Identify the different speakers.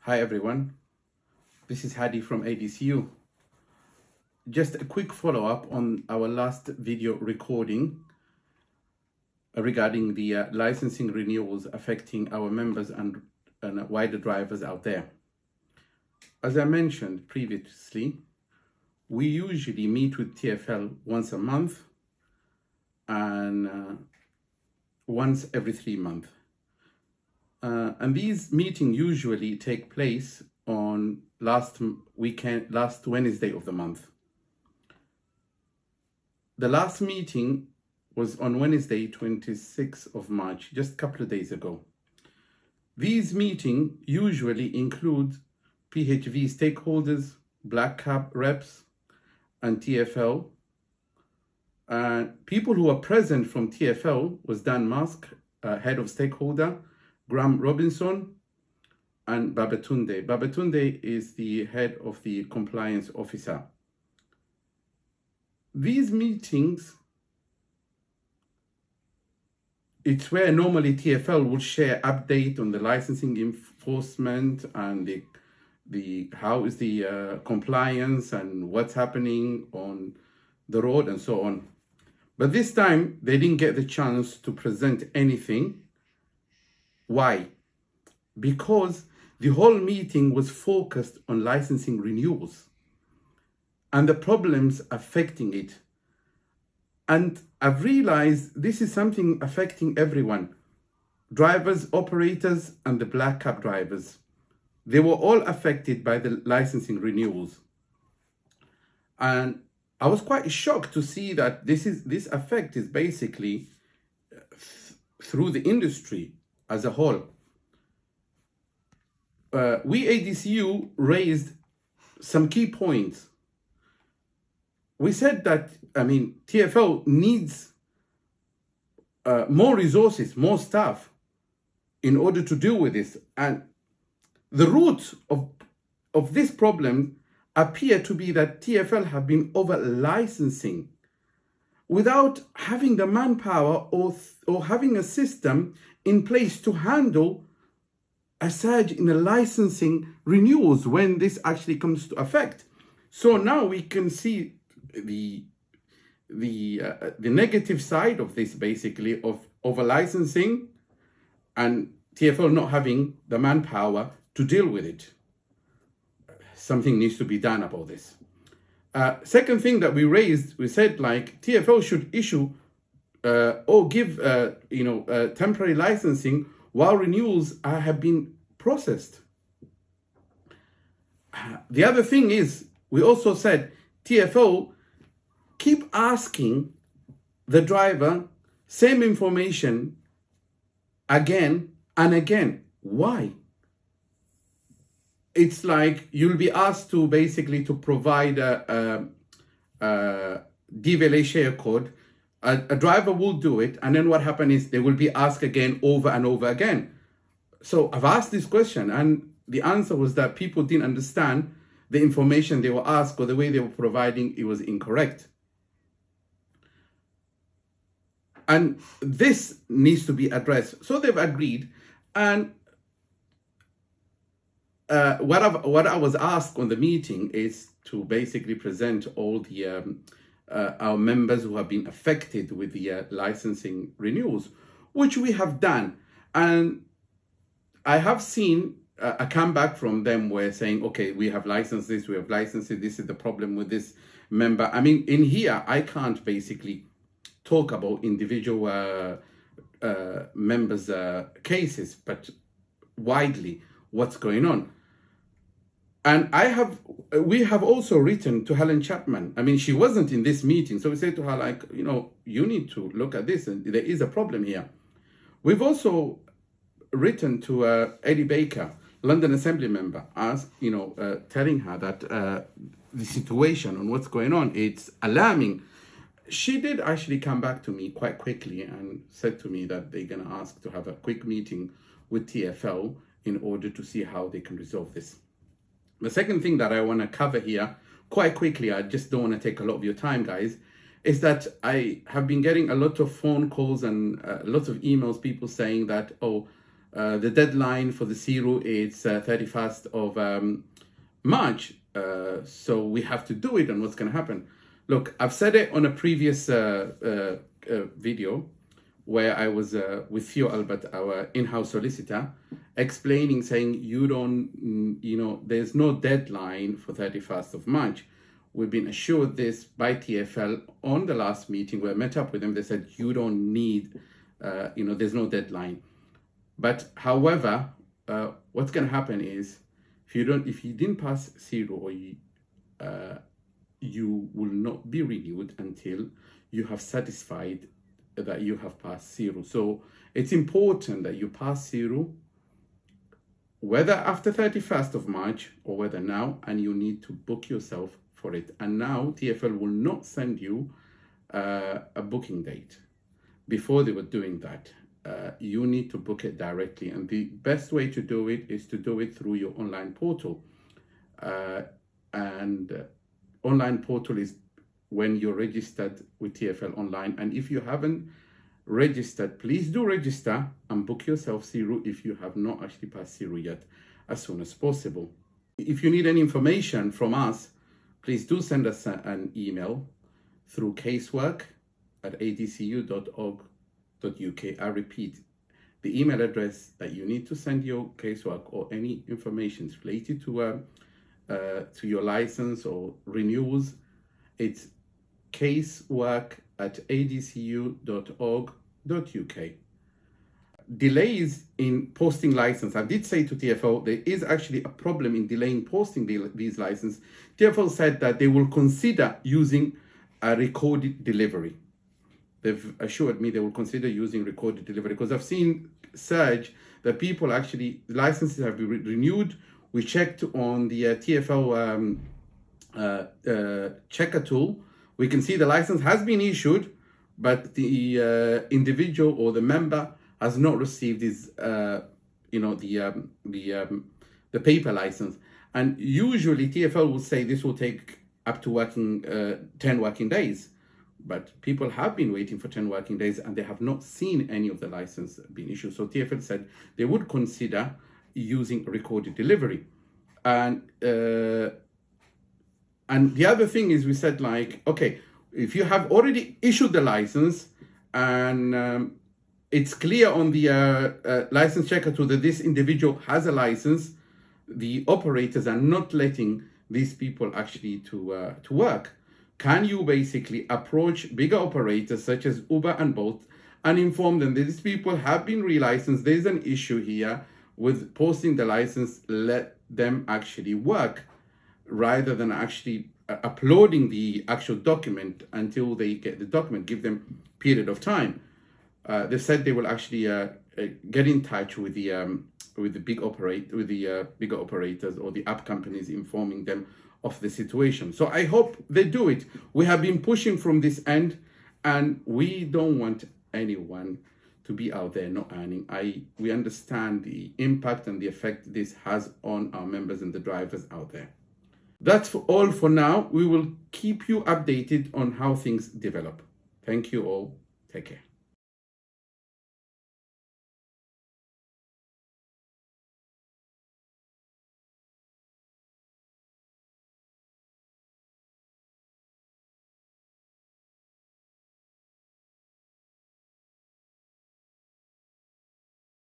Speaker 1: Hi everyone, this is Hadi from ADCU. Just a quick follow-up on our last video recording regarding the licensing renewals affecting our members and wider drivers out there. As I mentioned previously, we usually meet with TfL once a month and once every 3 months. And these meetings usually take place on last Wednesday of the month. The last meeting was on Wednesday, 26th of March, just a couple of days ago. These meetings usually include PHV stakeholders, Black Cap reps, and TfL. People who were present from TfL was Dan Musk, head of stakeholder, Graham Robinson, and Babatunde. Babatunde is the head of the compliance officer. These meetings, it's where normally TfL would share update on the licensing enforcement and the how is the compliance and what's happening on the road and so on. But this time they didn't get the chance to present anything. Why? Because the whole meeting was focused on licensing renewals and the problems affecting it. And I've realized this is something affecting everyone. Drivers, operators, and the Black Cap drivers. They were all affected by the licensing renewals. And I was quite shocked to see that this effect is basically through the industry as a whole. We ADCU raised some key points. We said that, TfL needs more resources, more staff in order to deal with this. And the root of this problem appear to be that TfL have been over-licensing without having the manpower or having a system in place to handle a surge in the licensing renewals when this actually comes to effect. So now we can see the negative side of this, basically, of over-licensing and TfL not having the manpower to deal with it. Something needs to be done about this. Second thing that we raised, we said TfL should issue or give temporary licensing while renewals have been processed. The other thing is, we also said TfL keep asking the driver same information again and again. Why? It's like you'll be asked to basically to provide a DVLA share code. A driver will do it, and then what happens is they will be asked again over and over again. So I've asked this question, and the answer was that people didn't understand the information they were asked, or the way they were providing it was incorrect. And this needs to be addressed. So they've agreed. And what I was asked on the meeting is to basically present all the our members who have been affected with the licensing renewals, which we have done. And I have seen a comeback from them where saying, okay, we have licensed this, we have licensed it, this is the problem with this member. In here, I can't basically talk about individual members' cases, but widely what's going on. And we have also written to Helen Chapman. She wasn't in this meeting, so we said to her, you need to look at this, and there is a problem here. We've also written to Eddie Baker, London Assembly member, telling her that the situation on what's going on, it's alarming. She did actually come back to me quite quickly and said to me that they're going to ask to have a quick meeting with TfL in order to see how they can resolve this. The second thing that I want to cover here quite quickly, I just don't want to take a lot of your time, guys, is that I have been getting a lot of phone calls and lots of emails, people saying that, The deadline for the zero is 31st of March. So we have to do it, and what's going to happen? Look, I've said it on a previous video where I was with Theo Albert, our in-house solicitor, explaining, saying there's no deadline for 31st of March. We've been assured this by TfL on the last meeting. We met up with them. They said, you don't need, there's no deadline. But however, what's going to happen is, if you didn't pass zero, or you will not be renewed until you have satisfied that you have passed zero. So it's important that you pass zero, whether after 31st of March or whether now, and you need to book yourself for it. And now TfL will not send you a booking date. Before they were doing that, you need to book it directly. And the best way to do it is to do it through your online portal. Online portal is when you're registered with TfL online. And if you haven't registered, please do register and book yourself zero if you have not actually passed zero yet, as soon as possible. If you need any information from us, please do send us an email through casework@adcu.org.uk. I repeat, the email address that you need to send your casework or any information related to your license or renewals, it's casework@adcu.org.uk. Delays in posting license. I did say to TfL there is actually a problem in delaying posting these licenses. TfL said that they will consider using a recorded delivery. They've assured me they will consider using recorded delivery, because I've seen surge that people actually, licenses have been renewed. We checked on the TfL checker tool. We can see the license has been issued, but the individual or the member has not received his, the paper license. And usually TfL will say this will take up to 10 working days. But people have been waiting for 10 working days and they have not seen any of the license being issued. So TfL said they would consider using recorded delivery. And the other thing is, we said, like, okay, if you have already issued the license and it's clear on the license checker tool that this individual has a license, the operators are not letting these people actually to work. Can you basically approach bigger operators such as Uber and Bolt and inform them that these people have been relicensed, there's an issue here with posting the license, let them actually work, rather than actually uploading the actual document until they get the document, give them a period of time. They said they will actually get in touch with the bigger operators or the app companies, informing them of the situation. So I hope they do it. We have been pushing from this end, and we don't want anyone to be out there not earning. We understand the impact and the effect this has on our members and the drivers out there. That's all for now. We will keep you updated on how things develop. Thank you all. Take care.